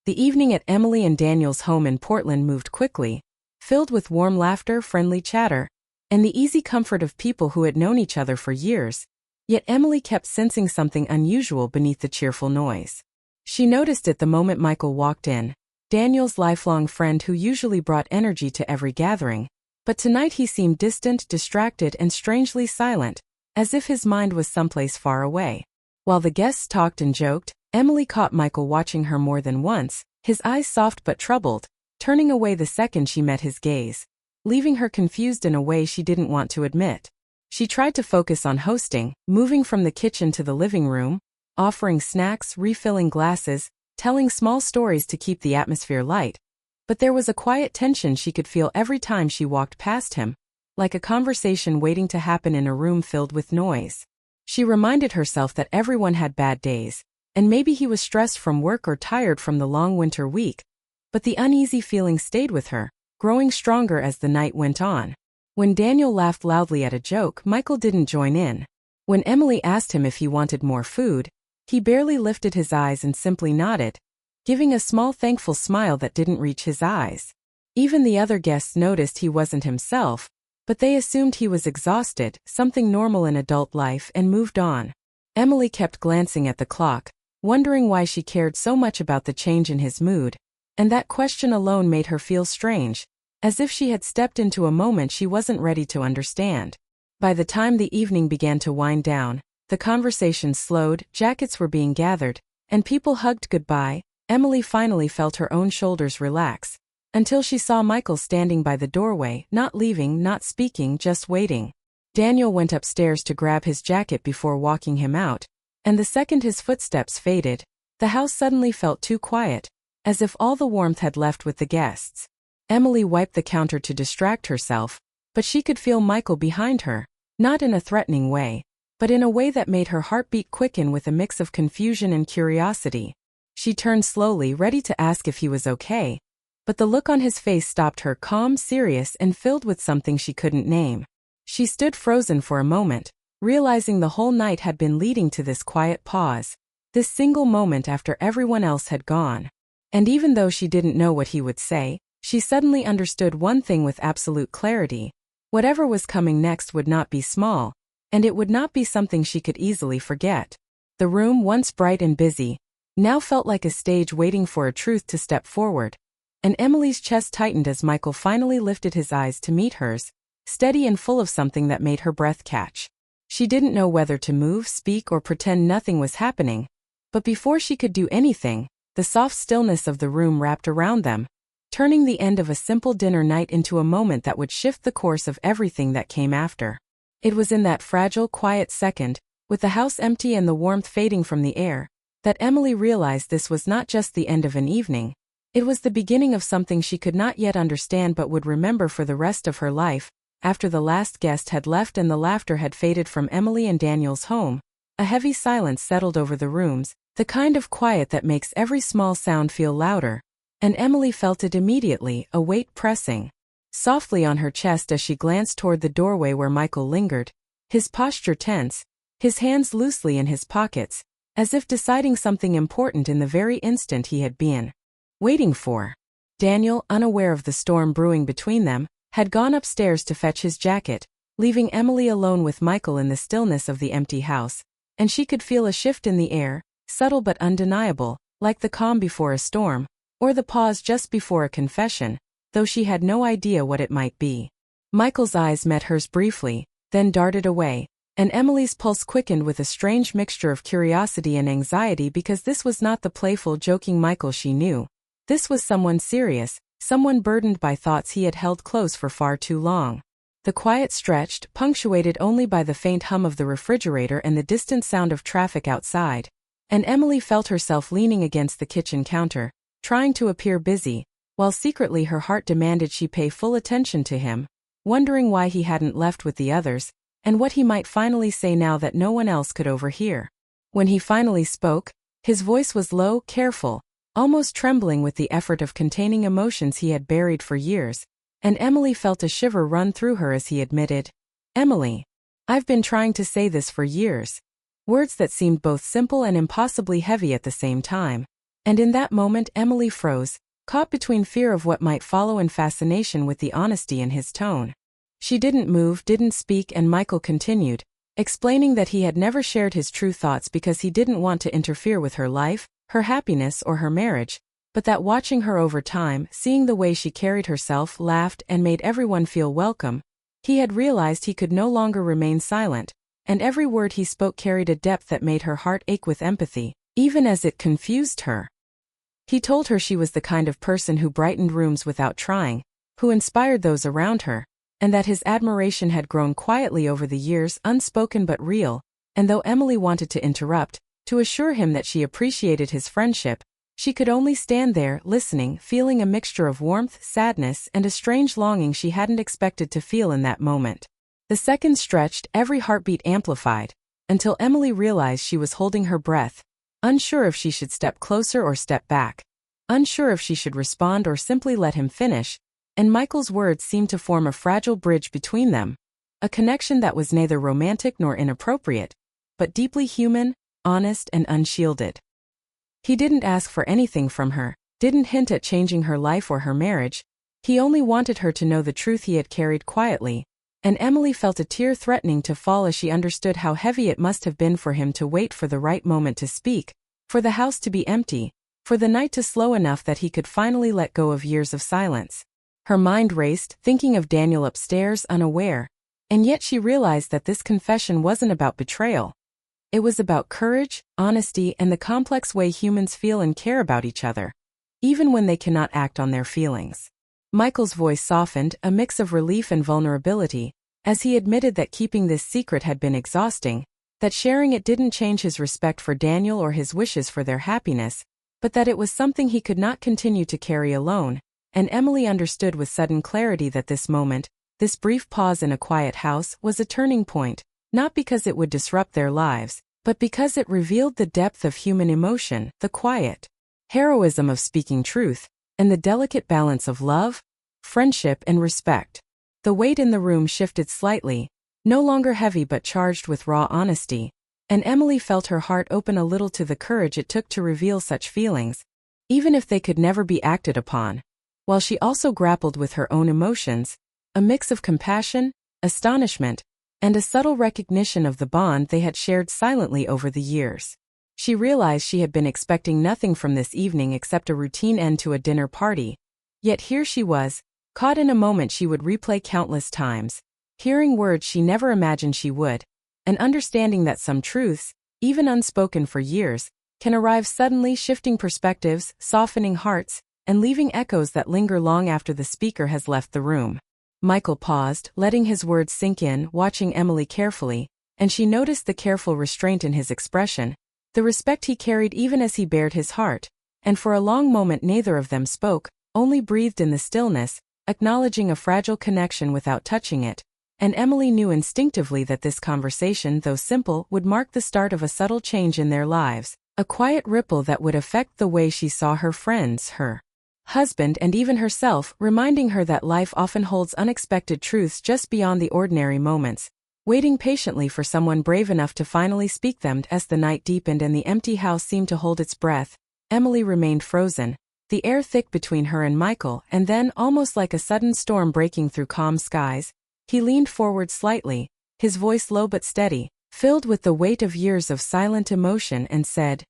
The evening at Emily and Daniel's home in Portland moved quickly, filled with warm laughter, friendly chatter, and the easy comfort of people who had known each other for years. Yet Emily kept sensing something unusual beneath the cheerful noise. She noticed it the moment Michael walked in, Daniel's lifelong friend who usually brought energy to every gathering. But tonight he seemed distant, distracted, and strangely silent, as if his mind was someplace far away. While the guests talked and joked, Emily caught Michael watching her more than once, his eyes soft but troubled, turning away the second she met his gaze, leaving her confused in a way she didn't want to admit. She tried to focus on hosting, moving from the kitchen to the living room, offering snacks, refilling glasses, telling small stories to keep the atmosphere light. But there was a quiet tension she could feel every time she walked past him, like a conversation waiting to happen in a room filled with noise. She reminded herself that everyone had bad days, and maybe he was stressed from work or tired from the long winter week, but the uneasy feeling stayed with her, growing stronger as the night went on. When Daniel laughed loudly at a joke, Michael didn't join in. When Emily asked him if he wanted more food, he barely lifted his eyes and simply nodded, giving a small thankful smile that didn't reach his eyes. Even the other guests noticed he wasn't himself, but they assumed he was exhausted, something normal in adult life, and moved on. Emily kept glancing at the clock, wondering why she cared so much about the change in his mood, and that question alone made her feel strange, as if she had stepped into a moment she wasn't ready to understand. By the time the evening began to wind down, the conversation slowed, jackets were being gathered, and people hugged goodbye. Emily finally felt her own shoulders relax, until she saw Michael standing by the doorway, not leaving, not speaking, just waiting. Daniel went upstairs to grab his jacket before walking him out, and the second his footsteps faded, the house suddenly felt too quiet, as if all the warmth had left with the guests. Emily wiped the counter to distract herself, but she could feel Michael behind her, not in a threatening way, but in a way that made her heartbeat quicken with a mix of confusion and curiosity. She turned slowly, ready to ask if he was okay, but the look on his face stopped her, calm, serious, and filled with something she couldn't name. She stood frozen for a moment, realizing the whole night had been leading to this quiet pause, this single moment after everyone else had gone. And even though she didn't know what he would say, she suddenly understood one thing with absolute clarity. Whatever was coming next would not be small, and it would not be something she could easily forget. The room, once bright and busy, now felt like a stage waiting for a truth to step forward, and Emily's chest tightened as Michael finally lifted his eyes to meet hers, steady and full of something that made her breath catch. She didn't know whether to move, speak, or pretend nothing was happening, but before she could do anything, the soft stillness of the room wrapped around them, turning the end of a simple dinner night into a moment that would shift the course of everything that came after. It was in that fragile, quiet second, with the house empty and the warmth fading from the air, that Emily realized this was not just the end of an evening. It was the beginning of something she could not yet understand but would remember for the rest of her life. After the last guest had left and the laughter had faded from Emily and Daniel's home, a heavy silence settled over the rooms, the kind of quiet that makes every small sound feel louder, and Emily felt it immediately, a weight pressing softly on her chest as she glanced toward the doorway where Michael lingered, his posture tense, his hands loosely in his pockets, as if deciding something important in the very instant he had been waiting for. Daniel, unaware of the storm brewing between them, had gone upstairs to fetch his jacket, leaving Emily alone with Michael in the stillness of the empty house, and she could feel a shift in the air, subtle but undeniable, like the calm before a storm, or the pause just before a confession, though she had no idea what it might be. Michael's eyes met hers briefly, then darted away, and Emily's pulse quickened with a strange mixture of curiosity and anxiety because this was not the playful, joking Michael she knew. This was someone serious, someone burdened by thoughts he had held close for far too long. The quiet stretched, punctuated only by the faint hum of the refrigerator and the distant sound of traffic outside, and Emily felt herself leaning against the kitchen counter, trying to appear busy, while secretly her heart demanded she pay full attention to him, wondering why he hadn't left with the others, and what he might finally say now that no one else could overhear. When he finally spoke, his voice was low, careful, almost trembling with the effort of containing emotions he had buried for years, and Emily felt a shiver run through her as he admitted, "Emily, I've been trying to say this for years." Words that seemed both simple and impossibly heavy at the same time. And in that moment Emily froze, caught between fear of what might follow and fascination with the honesty in his tone. She didn't move, didn't speak, and Michael continued, explaining that he had never shared his true thoughts because he didn't want to interfere with her life, her happiness, or her marriage, but that watching her over time, seeing the way she carried herself, laughed, and made everyone feel welcome, he had realized he could no longer remain silent, and every word he spoke carried a depth that made her heart ache with empathy, even as it confused her. He told her she was the kind of person who brightened rooms without trying, who inspired those around her, and that his admiration had grown quietly over the years, unspoken but real, and though Emily wanted to interrupt, to assure him that she appreciated his friendship, she could only stand there, listening, feeling a mixture of warmth, sadness, and a strange longing she hadn't expected to feel in that moment. The seconds stretched, every heartbeat amplified, until Emily realized she was holding her breath, unsure if she should step closer or step back, unsure if she should respond or simply let him finish, and Michael's words seemed to form a fragile bridge between them, a connection that was neither romantic nor inappropriate, but deeply human, honest, and unshielded. He didn't ask for anything from her, didn't hint at changing her life or her marriage, he only wanted her to know the truth he had carried quietly, and Emily felt a tear threatening to fall as she understood how heavy it must have been for him to wait for the right moment to speak, for the house to be empty, for the night to slow enough that he could finally let go of years of silence. Her mind raced, thinking of Daniel upstairs, unaware, and yet she realized that this confession wasn't about betrayal. It was about courage, honesty, and the complex way humans feel and care about each other, even when they cannot act on their feelings. Michael's voice softened, a mix of relief and vulnerability, as he admitted that keeping this secret had been exhausting, that sharing it didn't change his respect for Daniel or his wishes for their happiness, but that it was something he could not continue to carry alone, and Emily understood with sudden clarity that this moment, this brief pause in a quiet house, was a turning point, not because it would disrupt their lives, but because it revealed the depth of human emotion, the quiet heroism of speaking truth, and the delicate balance of love, friendship, and respect. The weight in the room shifted slightly, no longer heavy but charged with raw honesty, and Emily felt her heart open a little to the courage it took to reveal such feelings, even if they could never be acted upon, while she also grappled with her own emotions, a mix of compassion, astonishment, and a subtle recognition of the bond they had shared silently over the years. She realized she had been expecting nothing from this evening except a routine end to a dinner party, yet here she was, caught in a moment she would replay countless times, hearing words she never imagined she would, and understanding that some truths, even unspoken for years, can arrive suddenly, shifting perspectives, softening hearts, and leaving echoes that linger long after the speaker has left the room. Michael paused, letting his words sink in, watching Emily carefully, and she noticed the careful restraint in his expression, the respect he carried even as he bared his heart, and for a long moment neither of them spoke, only breathed in the stillness, acknowledging a fragile connection without touching it, and Emily knew instinctively that this conversation, though simple, would mark the start of a subtle change in their lives, a quiet ripple that would affect the way she saw her friends, her husband, and even herself, reminding her that life often holds unexpected truths just beyond the ordinary moments, waiting patiently for someone brave enough to finally speak them. As the night deepened and the empty house seemed to hold its breath, Emily remained frozen, the air thick between her and Michael, and then, almost like a sudden storm breaking through calm skies, he leaned forward slightly, his voice low but steady, filled with the weight of years of silent emotion, and said,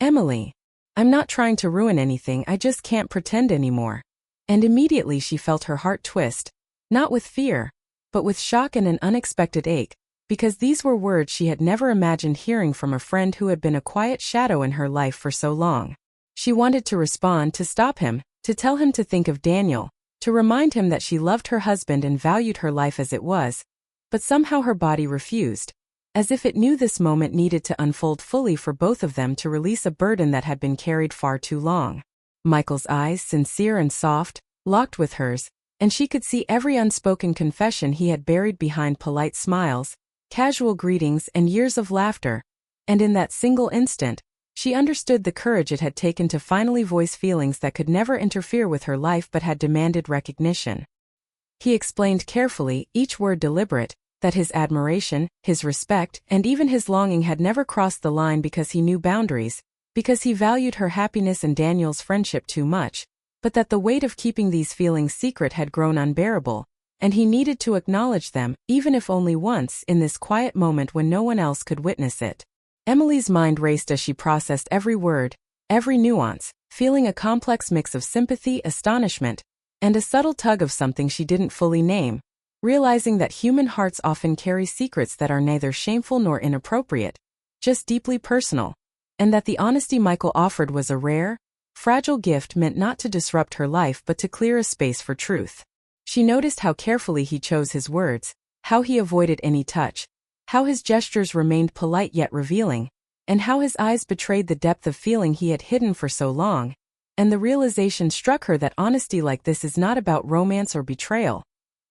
"Emily, I'm not trying to ruin anything, I just can't pretend anymore." And immediately she felt her heart twist, not with fear, but with shock and an unexpected ache, because these were words she had never imagined hearing from a friend who had been a quiet shadow in her life for so long. She wanted to respond, to stop him, to tell him to think of Daniel, to remind him that she loved her husband and valued her life as it was, but somehow her body refused, as if it knew this moment needed to unfold fully for both of them to release a burden that had been carried far too long. Michael's eyes, sincere and soft, locked with hers, and she could see every unspoken confession he had buried behind polite smiles, casual greetings, and years of laughter, and in that single instant, she understood the courage it had taken to finally voice feelings that could never interfere with her life but had demanded recognition. He explained carefully, each word deliberate, that his admiration, his respect, and even his longing had never crossed the line because he knew boundaries, because he valued her happiness and Daniel's friendship too much, but that the weight of keeping these feelings secret had grown unbearable, and he needed to acknowledge them, even if only once, in this quiet moment when no one else could witness it. Emily's mind raced as she processed every word, every nuance, feeling a complex mix of sympathy, astonishment, and a subtle tug of something she didn't fully name, realizing that human hearts often carry secrets that are neither shameful nor inappropriate, just deeply personal, and that the honesty Michael offered was a rare, fragile gift meant not to disrupt her life but to clear a space for truth. She noticed how carefully he chose his words, how he avoided any touch, how his gestures remained polite yet revealing, and how his eyes betrayed the depth of feeling he had hidden for so long, and the realization struck her that honesty like this is not about romance or betrayal.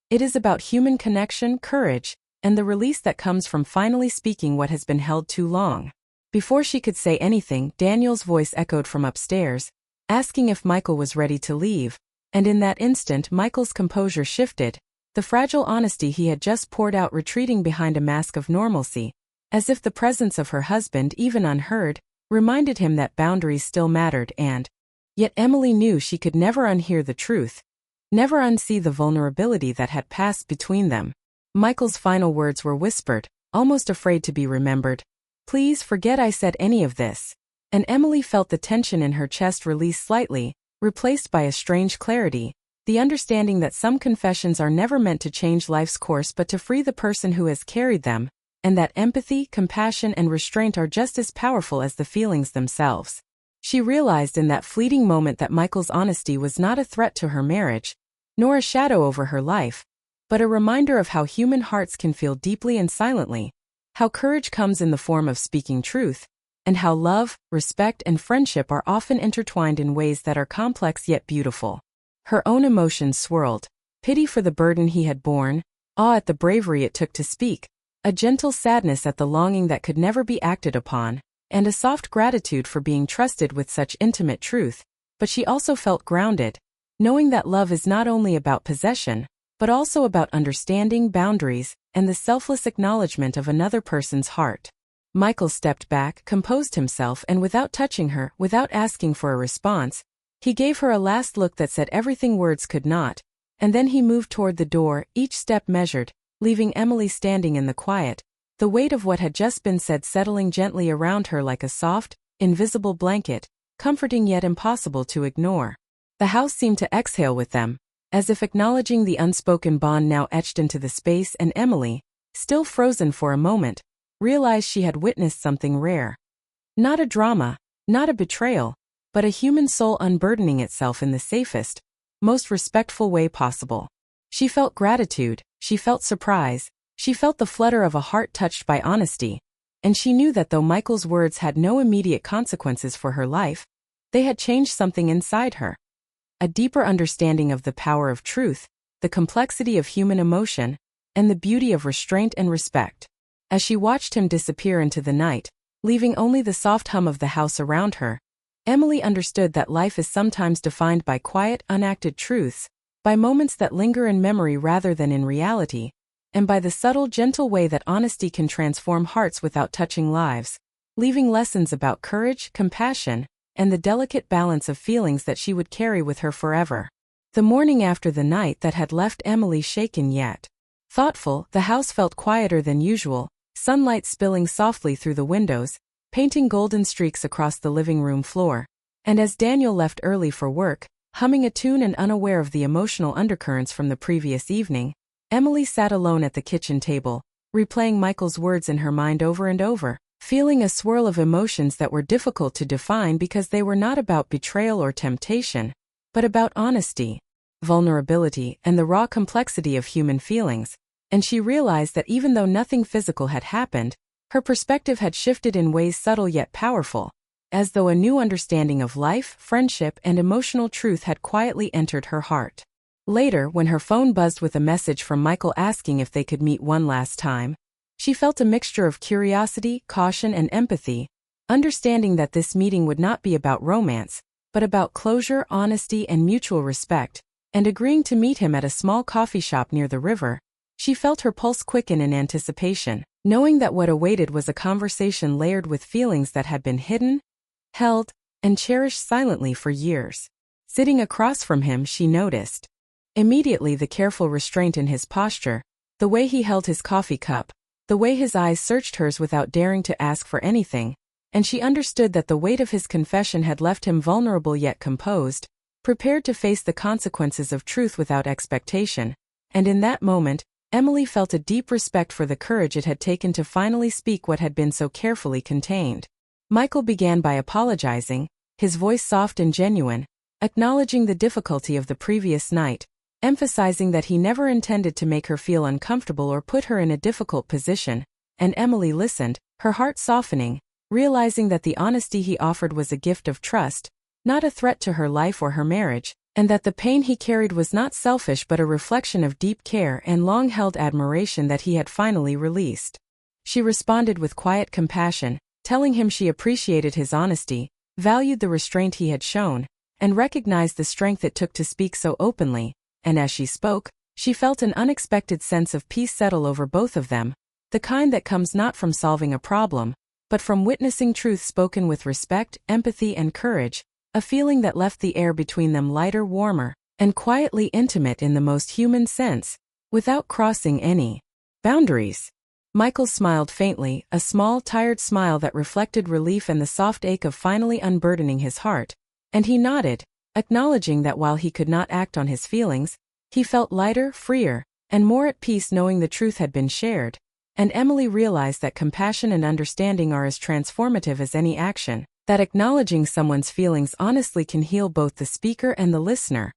It is about human connection, courage, and the release that comes from finally speaking what has been held too long. Before she could say anything, Daniel's voice echoed from upstairs, asking if Michael was ready to leave, and in that instant Michael's composure shifted, the fragile honesty he had just poured out retreating behind a mask of normalcy, as if the presence of her husband, even unheard, reminded him that boundaries still mattered and, yet Emily knew she could never unhear the truth, never unsee the vulnerability that had passed between them. Michael's final words were whispered, almost afraid to be remembered. "Please forget I said any of this." And Emily felt the tension in her chest release slightly, replaced by a strange clarity, the understanding that some confessions are never meant to change life's course but to free the person who has carried them, and that empathy, compassion, and restraint are just as powerful as the feelings themselves. She realized in that fleeting moment that Michael's honesty was not a threat to her marriage, nor a shadow over her life, but a reminder of how human hearts can feel deeply and silently, how courage comes in the form of speaking truth, and how love, respect, and friendship are often intertwined in ways that are complex yet beautiful. Her own emotions swirled, pity for the burden he had borne, awe at the bravery it took to speak, a gentle sadness at the longing that could never be acted upon, and a soft gratitude for being trusted with such intimate truth. But she also felt grounded, knowing that love is not only about possession, but also about understanding boundaries and the selfless acknowledgement of another person's heart. Michael stepped back, composed himself, and without touching her, without asking for a response, he gave her a last look that said everything words could not, and then he moved toward the door, each step measured, leaving Emily standing in the quiet, the weight of what had just been said settling gently around her like a soft, invisible blanket, comforting yet impossible to ignore. The house seemed to exhale with them, as if acknowledging the unspoken bond now etched into the space, and Emily, still frozen for a moment, realized she had witnessed something rare. Not a drama, not a betrayal, but a human soul unburdening itself in the safest, most respectful way possible. She felt gratitude, she felt surprise, she felt the flutter of a heart touched by honesty, and she knew that though Michael's words had no immediate consequences for her life, they had changed something inside her. A deeper understanding of the power of truth, the complexity of human emotion, and the beauty of restraint and respect. As she watched him disappear into the night, leaving only the soft hum of the house around her, Emily understood that life is sometimes defined by quiet, unacted truths, by moments that linger in memory rather than in reality, and by the subtle, gentle way that honesty can transform hearts without touching lives, leaving lessons about courage, compassion, and the delicate balance of feelings that she would carry with her forever. The morning after the night that had left Emily shaken yet thoughtful, the house felt quieter than usual, sunlight spilling softly through the windows, painting golden streaks across the living room floor, and as Daniel left early for work, humming a tune and unaware of the emotional undercurrents from the previous evening, Emily sat alone at the kitchen table, replaying Michael's words in her mind over and over, feeling a swirl of emotions that were difficult to define because they were not about betrayal or temptation, but about honesty, vulnerability, and the raw complexity of human feelings, and she realized that even though nothing physical had happened, her perspective had shifted in ways subtle yet powerful, as though a new understanding of life, friendship, and emotional truth had quietly entered her heart. Later, when her phone buzzed with a message from Michael asking if they could meet one last time, she felt a mixture of curiosity, caution, and empathy, understanding that this meeting would not be about romance, but about closure, honesty, and mutual respect, and agreeing to meet him at a small coffee shop near the river. She felt her pulse quicken in anticipation, knowing that what awaited was a conversation layered with feelings that had been hidden, held, and cherished silently for years. Sitting across from him, she noticed immediately the careful restraint in his posture, the way he held his coffee cup, the way his eyes searched hers without daring to ask for anything, and she understood that the weight of his confession had left him vulnerable yet composed, prepared to face the consequences of truth without expectation. And in that moment, Emily felt a deep respect for the courage it had taken to finally speak what had been so carefully contained. Michael began by apologizing, his voice soft and genuine, acknowledging the difficulty of the previous night, emphasizing that he never intended to make her feel uncomfortable or put her in a difficult position, and Emily listened, her heart softening, realizing that the honesty he offered was a gift of trust, not a threat to her life or her marriage, and that the pain he carried was not selfish but a reflection of deep care and long-held admiration that he had finally released. She responded with quiet compassion, telling him she appreciated his honesty, valued the restraint he had shown, and recognized the strength it took to speak so openly, and as she spoke, she felt an unexpected sense of peace settle over both of them, the kind that comes not from solving a problem, but from witnessing truth spoken with respect, empathy, and courage, a feeling that left the air between them lighter, warmer, and quietly intimate in the most human sense, without crossing any boundaries. Michael smiled faintly, a small, tired smile that reflected relief and the soft ache of finally unburdening his heart, and he nodded, acknowledging that while he could not act on his feelings, he felt lighter, freer, and more at peace knowing the truth had been shared, and Emily realized that compassion and understanding are as transformative as any action, that acknowledging someone's feelings honestly can heal both the speaker and the listener,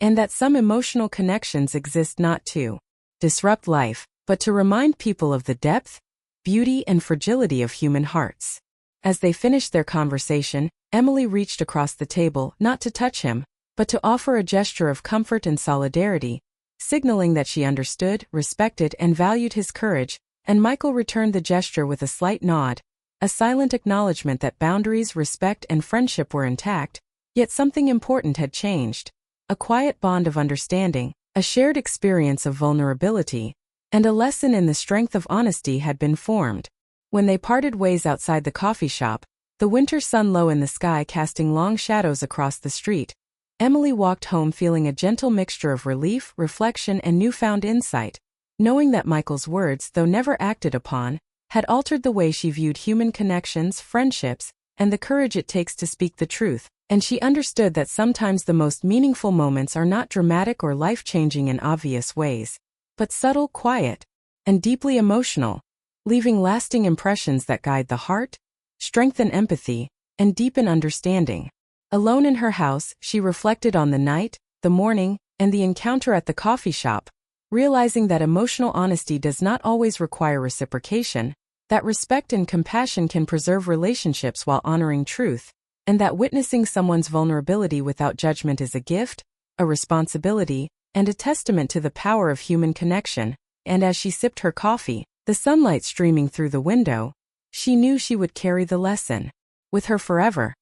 and that some emotional connections exist not to disrupt life, but to remind people of the depth, beauty, and fragility of human hearts. As they finished their conversation, Emily reached across the table, not to touch him, but to offer a gesture of comfort and solidarity, signaling that she understood, respected, and valued his courage, and Michael returned the gesture with a slight nod, a silent acknowledgement that boundaries, respect, and friendship were intact, yet something important had changed. A quiet bond of understanding, a shared experience of vulnerability, and a lesson in the strength of honesty had been formed. When they parted ways outside the coffee shop, the winter sun low in the sky casting long shadows across the street, Emily walked home feeling a gentle mixture of relief, reflection, and newfound insight, knowing that Michael's words, though never acted upon, had altered the way she viewed human connections, friendships, and the courage it takes to speak the truth, and she understood that sometimes the most meaningful moments are not dramatic or life-changing in obvious ways, but subtle, quiet, and deeply emotional, leaving lasting impressions that guide the heart, strengthen empathy, and deepen understanding. Alone in her house, she reflected on the night, the morning, and the encounter at the coffee shop, realizing that emotional honesty does not always require reciprocation, that respect and compassion can preserve relationships while honoring truth, and that witnessing someone's vulnerability without judgment is a gift, a responsibility, and a testament to the power of human connection. And as she sipped her coffee, the sunlight streaming through the window, she knew she would carry the lesson with her forever.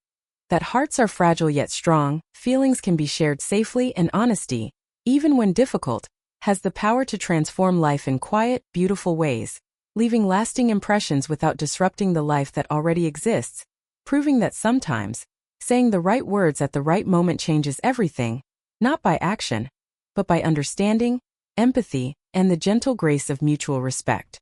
That hearts are fragile yet strong, feelings can be shared safely, and honesty, even when difficult, has the power to transform life in quiet, beautiful ways, leaving lasting impressions without disrupting the life that already exists, proving that sometimes, saying the right words at the right moment changes everything, not by action, but by understanding, empathy, and the gentle grace of mutual respect.